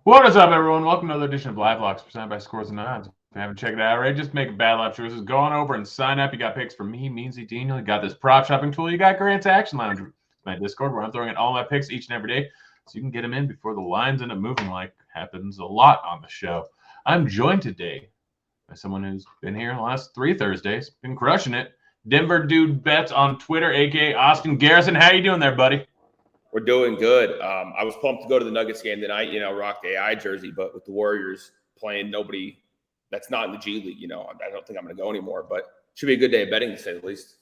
What is up, everyone? Welcome to another edition of Live Locks presented by Scores and Odds. If you haven't checked it out already, just make bad life choices. Go on over and sign up. You got picks from me, Meansy, Daniel. You got this prop shopping tool. You got Grant's Action Lounge, my Discord, where I'm throwing in all my picks each and every day so you can get them in before the lines end up moving, like happens a lot on the show. I'm joined today by someone who's been here the last 3 Thursdays, been crushing it. Denver Dude Bets on Twitter, a.k.a. Austin Garrison. How you doing there, buddy? We're doing good. I was pumped to go to the Nuggets game tonight, rock the AI jersey, but with the Warriors playing nobody that's not in the G League, I don't think I'm going to go anymore, but should be a good day of betting to say the least.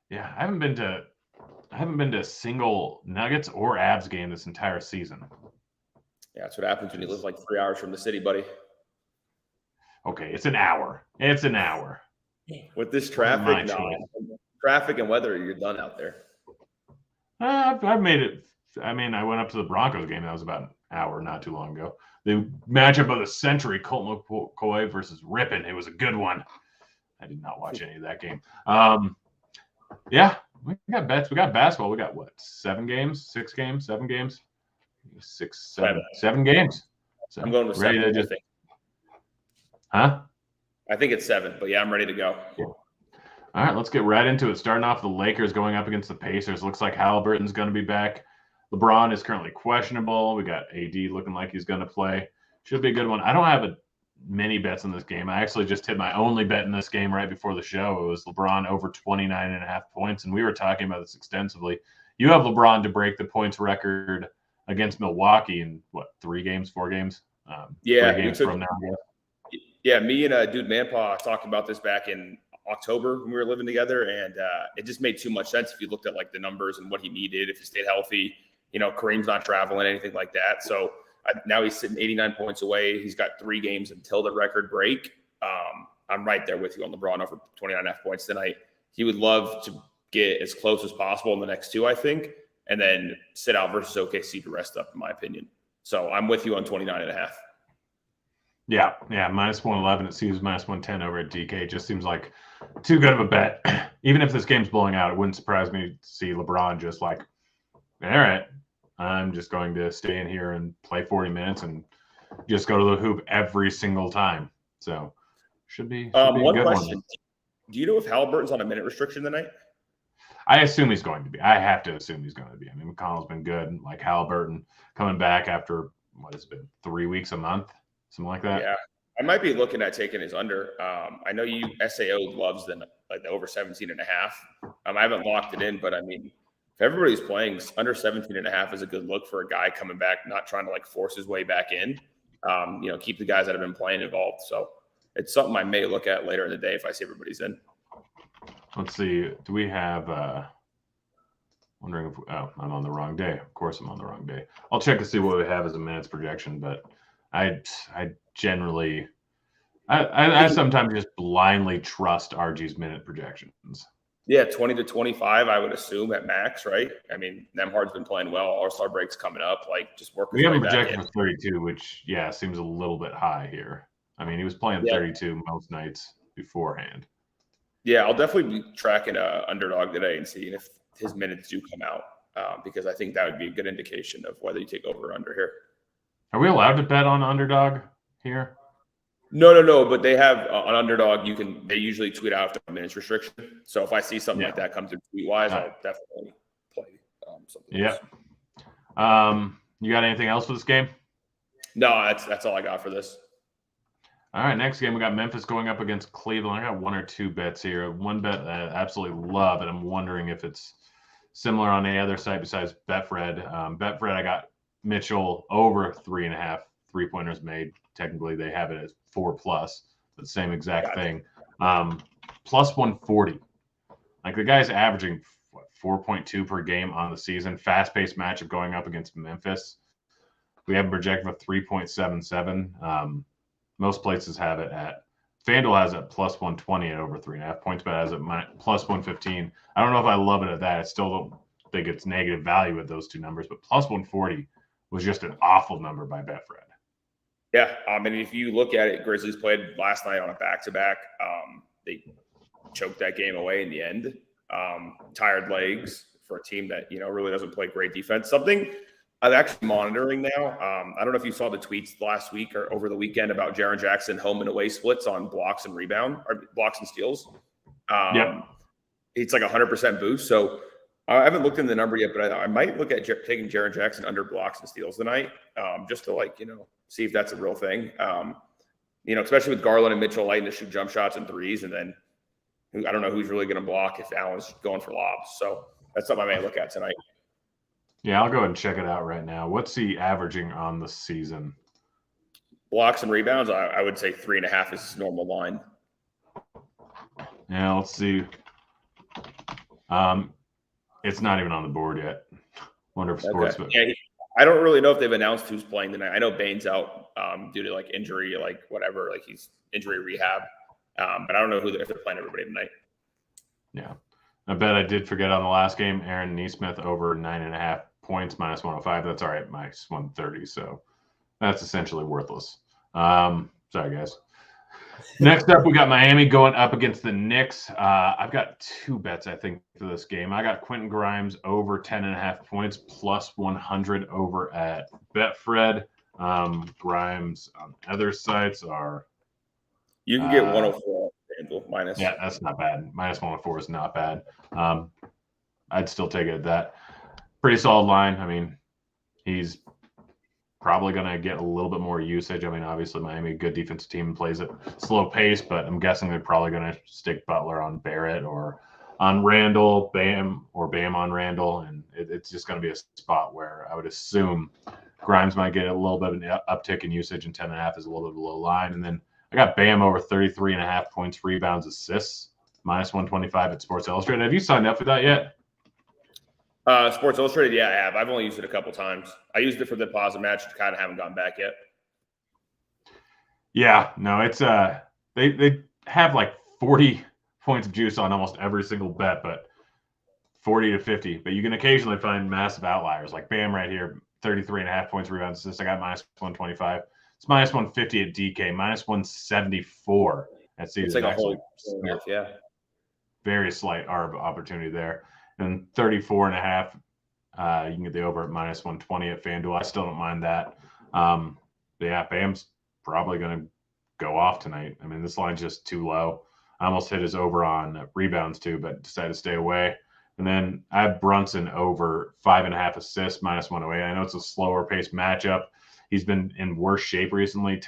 Yeah, I haven't been to a single Nuggets or Avs game this entire season. Yeah, that's what happens when you live like 3 hours from the city, buddy. Okay, it's an hour. It's an hour. With this traffic, traffic and weather, you're done out there. I've made it. I mean, I went up to the Broncos game. That was about an hour not too long ago. The matchup of the century, Colt McCoy versus Rippon. It was a good one. I did not watch any of that game. Yeah, we got bets. We got basketball. We got what? 7 games? 6 games? 7 games? 7 games. So I'm going with 7. To just... Huh? I think it's 7, but yeah, I'm ready to go. Yeah. All right, let's get right into it. Starting off the Lakers going up against the Pacers. Looks like Halliburton's going to be back. LeBron is currently questionable. We got AD looking like he's going to play. Should be a good one. I don't have many bets in this game. I actually just hit my only bet in this game right before the show. It was LeBron over 29.5 points, and we were talking about this extensively. You have LeBron to break the points record against Milwaukee in, 3 games, 4 games? 3 games from now. Yeah, me and Dude Manpaw talked about this back in October when we were living together, and it just made too much sense if you looked at like the numbers and what he needed if he stayed healthy. Kareem's not traveling, anything like that. So now he's sitting 89 points away. He's got 3 games until the record break. I'm right there with you on LeBron over 29.5 points tonight. He would love to get as close as possible in the next 2, I think, and then sit out versus OKC to rest up, in my opinion. So I'm with you on 29.5. Yeah, minus 111. It seems minus 110 over at DK. It just seems like too good of a bet. Even if this game's blowing out, it wouldn't surprise me to see LeBron just like, all right, I'm just going to stay in here and play 40 minutes and just go to the hoop every single time. So should be a good question. one. Do you know if Halliburton's on a minute restriction tonight? I assume he's going to be. I have to assume he's going to be. I mean, McConnell's been good. Like Halliburton coming back after, what has it been, 3 weeks, a month? Something like that. Yeah, I might be looking at taking his under. I know SAO loves the over 17.5. I haven't locked it in, but I mean, if everybody's playing under 17.5 is a good look for a guy coming back, not trying to like force his way back in. Keep the guys that have been playing involved. So it's something I may look at later in the day if I see everybody's in. Let's see. Do we have? Wondering if I'm on the wrong day. Of course, I'm on the wrong day. I'll check to see what we have as a minutes projection, but. I generally, I sometimes just blindly trust RG's minute projections. Yeah, 20 to 25, I would assume at max, right? I mean, Nemhard's been playing well. All-Star break's coming up. Like, just work. We have a projection for 32, which seems a little bit high here. I mean, he was playing 32 most nights beforehand. Yeah, I'll definitely be tracking Underdog today and seeing if his minutes do come out because I think that would be a good indication of whether you take over or under here. Are we allowed to bet on Underdog here? No. But they have on Underdog. They usually tweet out after a minutes restriction. So if I see something like that come through tweet wise, I'll definitely play something. Yep. You got anything else for this game? No, that's all I got for this. All right, next game we got Memphis going up against Cleveland. I got 1 or 2 bets here. One bet that I absolutely love, and I'm wondering if it's similar on any other site besides Betfred. Betfred, I got Mitchell over 3.5 3-pointers made. Technically, they have it as 4+, but same exact thing. Plus 140. Like the guy's averaging 4.2 per game on the season. Fast-paced matchup going up against Memphis. We have a projection of 3.77. Most places have it at FanDuel has it plus 120 at over 3.5 points, but has it plus 115. I don't know if I love it at that. I still don't think it's negative value with those 2 numbers, but plus 140 was just an awful number by Betfred. Yeah, and if you look at it, Grizzlies played last night on a back-to-back. They choked that game away in the end. Tired legs for a team that really doesn't play great defense. Something I'm actually monitoring now. I don't know if you saw the tweets last week or over the weekend about Jaren Jackson home and away splits on blocks and rebound or blocks and steals. Yep. It's like 100% boost. So I haven't looked in the number yet, but I might look at taking Jaren Jackson under blocks and steals tonight, just to see if that's a real thing. Especially with Garland and Mitchell lighting to shoot jump shots and threes, and then I don't know who's really going to block if Allen's going for lobs. So that's something I may look at tonight. Yeah, I'll go ahead and check it out right now. What's he averaging on the season? Blocks and rebounds, I would say 3.5 is his normal line. Yeah, let's see. It's not even on the board yet. Wonder if sports. Okay. Yeah, I don't really know if they've announced who's playing tonight. I know Bane's out due to injury, whatever, he's injury rehab. But I don't know if they're playing everybody tonight. Yeah. I bet I did forget on the last game, Aaron Neesmith over 9.5 points, minus 105. That's all right, minus 130. So that's essentially worthless. Sorry, guys. Next up, we got Miami going up against the Knicks. I've got 2 bets, I think, for this game. I got Quentin Grimes over 10.5 points, plus 100 over at Betfred. Grimes on other sites are. You can get 104 minus. Yeah, that's not bad. Minus 104 is not bad. I'd still take it at that. Pretty solid line. I mean, he's probably going to get a little bit more usage. I mean, obviously, Miami, a good defensive team, plays at slow pace, but I'm guessing they're probably going to stick Butler on Barrett or on Randall, Bam on Randall, and it's just going to be a spot where I would assume Grimes might get a little bit of an uptick in usage, and 10.5 is a little bit of a low line. And then I got Bam over 33.5 points, rebounds, assists, minus 125 at Sports Illustrated. Have you signed up for that yet? Sports Illustrated, yeah, I have. I've only used it a couple times. I used it for the deposit match. Kind of haven't gone back yet. Yeah, no, it's they have 40 points of juice on almost every single bet, but 40 to 50. But you can occasionally find massive outliers, like Bam right here, 33.5 points, rebounds, assists. I got minus 125. It's minus 150 at DK, minus 174 at Caesars. It's a whole yeah. Very slight ARB opportunity there. And 34.5, you can get the over at minus 120 at FanDuel. I still don't mind that. Yeah, Bam's probably going to go off tonight. I mean, this line's just too low. I almost hit his over on rebounds too, but decided to stay away. And then I have Brunson over 5.5 assists, minus 108. I know it's a slower paced matchup. He's been in worse shape recently.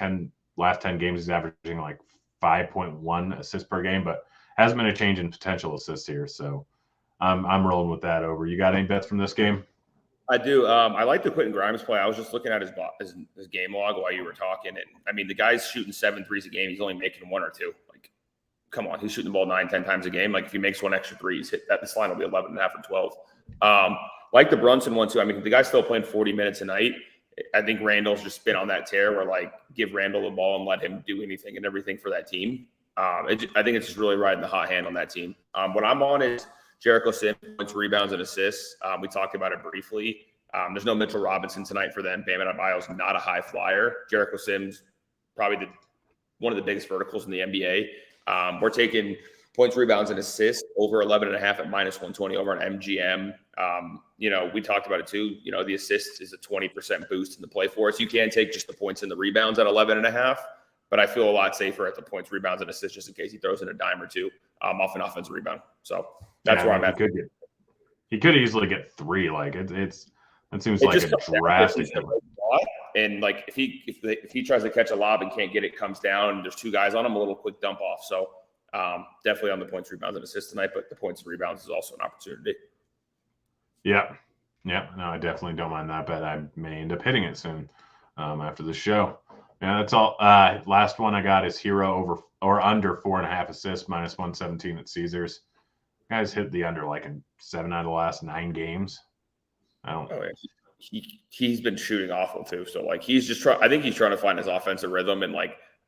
Last 10 games, he's averaging 5.1 assists per game, but hasn't been a change in potential assists here. So I'm rolling with that over. You got any bets from this game? I do. I like the Quentin Grimes play. I was just looking at his game log while you were talking, and I mean, the guy's shooting 7 threes a game. He's only making 1 or 2. Come on, he's shooting the ball 9-10 times a game. If he makes 1 extra 3, he's hit that. This line will be 11.5 or 12. Like the Brunson one too. I mean, the guy's still playing 40 minutes a night. I think Randall's just been on that tear where give Randall the ball and let him do anything and everything for that team. I think it's just really riding the hot hand on that team. What I'm on is Jericho Sims, points, rebounds, and assists. We talked about it briefly. There's no Mitchell Robinson tonight for them. Bam Adebayo's not a high flyer. Jericho Sims, probably one of the biggest verticals in the NBA. We're taking points, rebounds, and assists over 11.5 at minus 120 over on MGM. We talked about it too. The assist is a 20% boost in the play for us. You can take just the points and the rebounds at 11.5, but I feel a lot safer at the points, rebounds, and assists just in case he throws in a dime or two off an offensive rebound. So that's where I'm at. He could easily get 3. It seems like a drastic. And if he tries to catch a lob and can't get it, comes down and there's 2 guys on him, a little quick dump off. So definitely on the points, rebounds, and assists tonight, but the points and rebounds is also an opportunity. Yeah. No, I definitely don't mind that bet. I may end up hitting it soon after the show. Yeah, that's all. Last one I got is Hero over or under 4.5 assists, minus 117 at Caesars. Guys hit the under in 7 out of the last 9 games. He's been shooting awful too. So he's just I think he's trying to find his offensive rhythm, and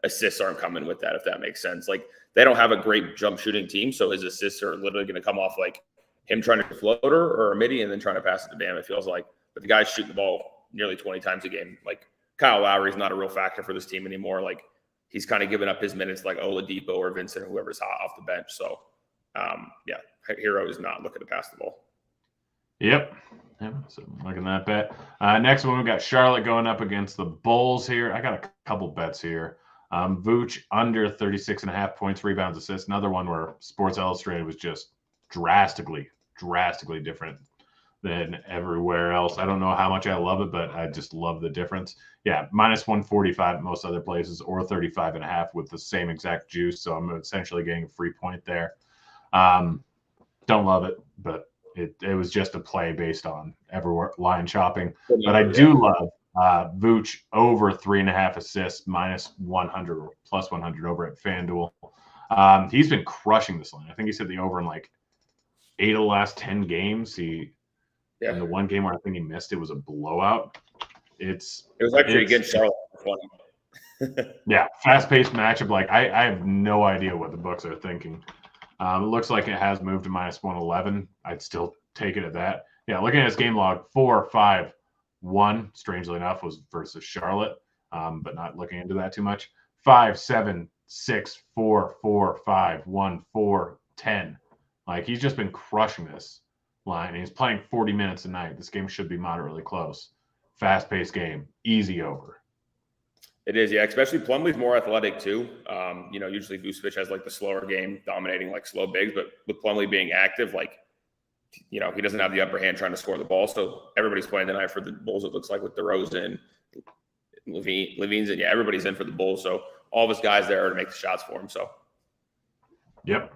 assists aren't coming with that, if that makes sense. They don't have a great jump shooting team, so his assists are literally going to come off him trying to floater or a midi and then trying to pass it to Bam, it feels like. But the guy's shooting the ball nearly 20 times a game. Kyle Lowry's not a real factor for this team anymore. He's kind of giving up his minutes Oladipo or Vincent or whoever's hot off the bench. So, Hero is not looking to pass the ball. Yep. Yep. So looking at that bet. Next one, we got Charlotte going up against the Bulls here. I got a couple bets here. Vooch under 36.5 points, rebounds, assists. Another one where Sports Illustrated was just drastically different than everywhere else. I don't know how much I love it, but I just love the difference. Yeah, minus 145 at most other places, or 35.5 with the same exact juice. So I'm essentially getting a free point there. Don't love it, but it was just a play based on everywhere line shopping. But I do love Vooch over 3.5 assists, minus 100 or plus 100 over at FanDuel. He's been crushing this line. I think he said the over in like 8 of the last 10 games. In the one game where I think he missed, it was a blowout. It was actually against Charlotte. Yeah, fast-paced matchup. Like I have no idea what the books are thinking. It looks like it has moved to minus 111. I'd still take it at that. Yeah, looking at his game log, 4-5-1, strangely enough, was versus Charlotte, but not looking into that too much. 5-7-6-4-4-5-1-4-10. Like he's just been crushing this line. He's playing 40 minutes a night. This game should be moderately close. Fast-paced game, easy over. It is, yeah. Especially Plumlee's more athletic too. Usually Vucevic has like the slower game, dominating like slow bigs, but with Plumlee being active, like, he doesn't have the upper hand trying to score the ball. So everybody's playing tonight for the Bulls. It looks like with DeRozan, Levine's, and yeah, everybody's in for the Bulls. So all of his guys there are to make the shots for him. So, yep,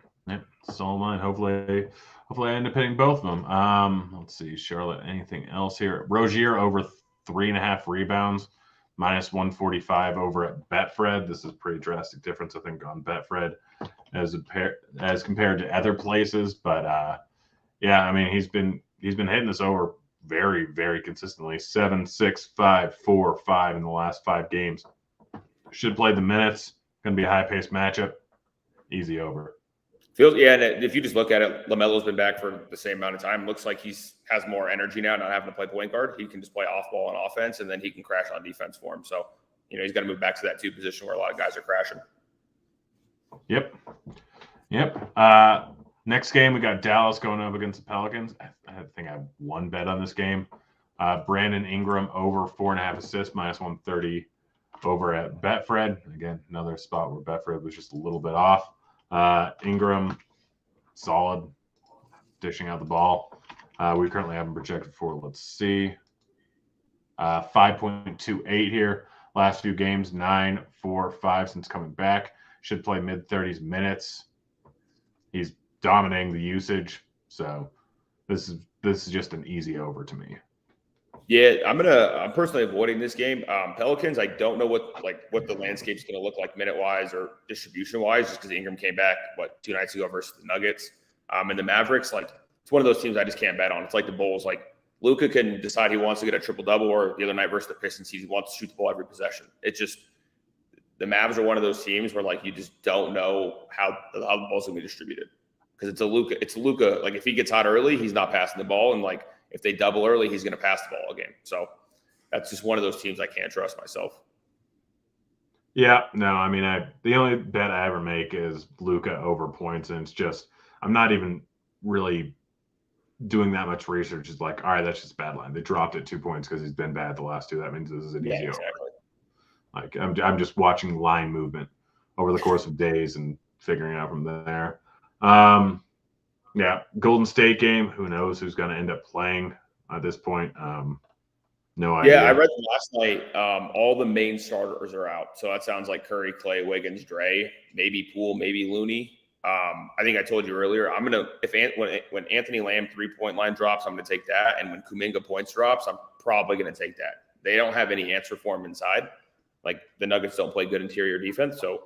solid line. Hopefully I end up hitting both of them. Let's see, Charlotte. Anything else here? Rozier over 3.5 rebounds. Minus 145 over at Betfred. This is a pretty drastic difference, I think, on Betfred as compared to other places. But yeah, I mean, he's been hitting this over very, very consistently. 7, 6, 5, 4, 5 in the last 5 games. Should play the minutes. Going to be a high-paced matchup. Easy over. And if you just look at it, LaMelo's been back for the same amount of time. Looks like has more energy now, not having to play point guard. He can just play off ball on offense, and then he can crash on defense for him. So, he's got to move back to that 2 position where a lot of guys are crashing. Yep. Next game, we got Dallas going up against the Pelicans. I think I have one bet on this game. Brandon Ingram over 4.5 assists, minus 130 over at Betfred. Again, another spot where Betfred was just a little bit off. Ingram, solid, dishing out the ball. We currently have him projected for, let's see, 5.28 here. Last few games, 9, 4, 5 since coming back. Should play mid-30s minutes. He's dominating the usage. So this is just an easy over to me. Yeah, I'm personally avoiding this game. Pelicans, I don't know what the landscape's going to look like minute-wise or distribution-wise, just because Ingram came back, 2 nights ago versus the Nuggets. And the Mavericks, it's one of those teams I just can't bet on. It's like the Bulls. Luka can decide he wants to get a triple-double, or the other night versus the Pistons, he wants to shoot the ball every possession. It's just the Mavs are one of those teams where, you just don't know how the ball's going to be distributed. Because it's Luka. If he gets hot early, he's not passing the ball, and, if they double early, he's going to pass the ball all game. So that's just one of those teams I can't trust myself. Yeah, no, I mean, the only bet I ever make is Luka over points, and it's just I'm not even really doing that much research. It's all right, that's just a bad line. They dropped it 2 points because he's been bad the last 2. That means this is an easy over. I'm just watching line movement over the course of days and figuring out from there. Yeah, Golden State game. Who knows who's going to end up playing at this point? No idea. Yeah, I read last night. All the main starters are out, so that sounds like Curry, Clay, Wiggins, Dre, maybe Poole, maybe Looney. I think I told you earlier. I'm gonna when Anthony Lamb 3-point line drops, I'm gonna take that, and when Kuminga points drops, I'm probably gonna take that. They don't have any answer for him inside. The Nuggets don't play good interior defense, so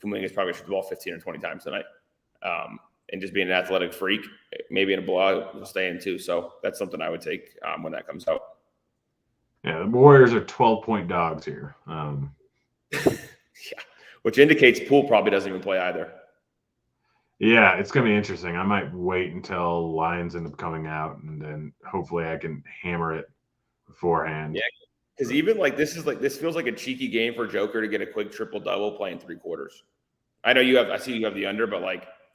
Kuminga's probably shoot the ball 15 or 20 times tonight. And just being an athletic freak, maybe in a blowout, will stay in too. So that's something I would take when that comes out. Yeah, the Warriors are 12-point dogs here. Yeah, which indicates Poole probably doesn't even play either. Yeah, it's going to be interesting. I might wait until lines end up coming out, and then hopefully I can hammer it beforehand. Yeah, because even this feels like a cheeky game for Joker to get a quick triple-double playing 3 quarters. I see you have the under, but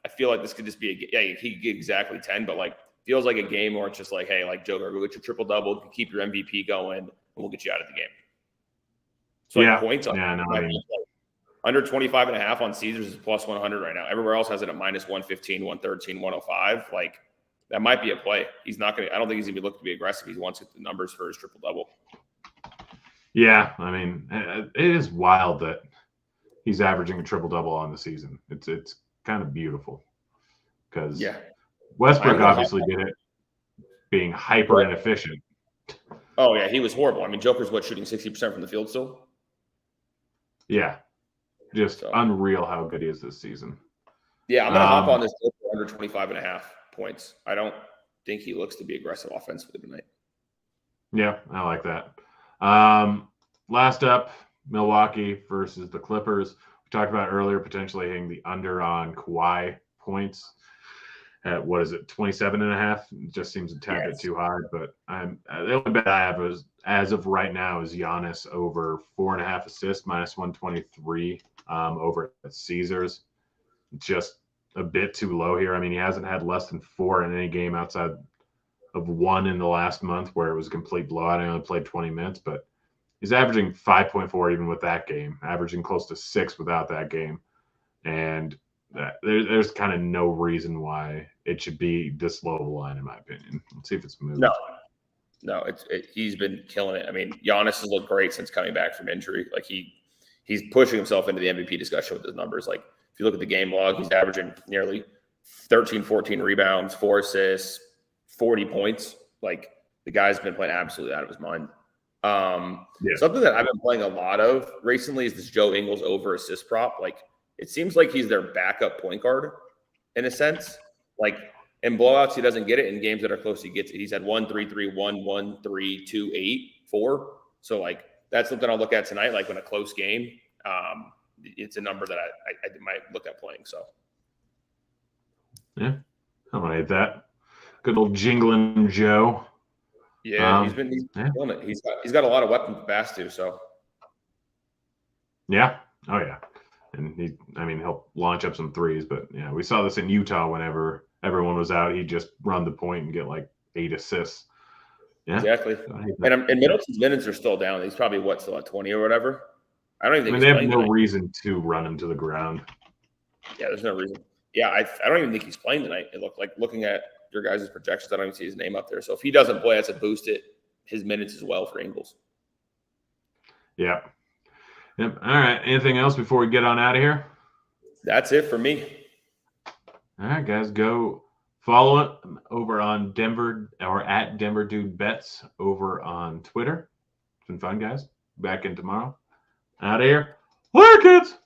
I feel like this could just be he could get exactly 10, but if feels like a game where it's just like, hey, like Joker, go get your triple double, keep your MVP going, and we'll get you out of the game. So like points on under 25.5 on Caesars is plus 100 right now. Everywhere else has it at minus 115, 113, 105. Like that might be a play. He's not going to, I don't think he's going to be looking to be aggressive. He wants to get the numbers for his triple double. Yeah. I mean, it is wild that he's averaging a triple double on the season. It's kind of beautiful because Westbrook obviously did it being hyper inefficient. Oh yeah. He was horrible. I mean, Joker's shooting 60% from the field still. Yeah. Just unreal how good he is this season. Yeah, I'm going to hop on this under 25.5 points. I don't think he looks to be aggressive offensively tonight. Yeah, I like that. Last up, Milwaukee versus the Clippers. We talked about earlier potentially hitting the under on Kawhi points at, 27.5? It just seems a tad bit too high, but the only bet I have is, as of right now, is Giannis over 4.5 assists, minus 123 over at Caesars. Just a bit too low here. I mean, he hasn't had less than 4 in any game outside of 1 in the last month where it was a complete blowout. I only played 20 minutes, but he's averaging 5.4 even with that game, averaging close to 6 without that game. And there's kind of no reason why it should be this low of a line, in my opinion. Let's see if it's moved. No, he's been killing it. I mean, Giannis has looked great since coming back from injury. Like he's pushing himself into the MVP discussion with his numbers. Like if you look at the game log, he's averaging nearly 13, 14 rebounds, 4 assists, 40 points. Like the guy's been playing absolutely out of his mind. Something that I've been playing a lot of recently is this Joe Ingles over assist prop. Like it seems like he's their backup point guard in a sense. Like in blowouts, he doesn't get it. In games that are close, he gets it. He's had 1-3-3, 1-1-3, 2-8, 4. So like that's something I'll look at tonight. Like in a close game, it's a number that I might look at playing. So yeah, I'm gonna hit that. Good old jingling Joe. Yeah, he's killing it. He's got a lot of weapons to pass to. So yeah, oh yeah, and he'll launch up some threes. But yeah, we saw this in Utah whenever everyone was out. He'd just run the point and get like 8 assists. Yeah, exactly. And Middleton's minutes are still down. He's probably still at 20 or whatever. I don't even think they have no reason to run him to the ground. Yeah, there's no reason. Yeah, I don't even think he's playing tonight. It looked like looking at your guys' projections, I don't even see his name up there. So if he doesn't play, that's a boost his minutes as well for Ingles. Yeah. Yep. All right. Anything else before we get on out of here? That's it for me. All right, guys. Go follow it over on Denver or at Denver Dude Bets over on Twitter. It's been fun, guys. Back in tomorrow. Out of here. Later, kids.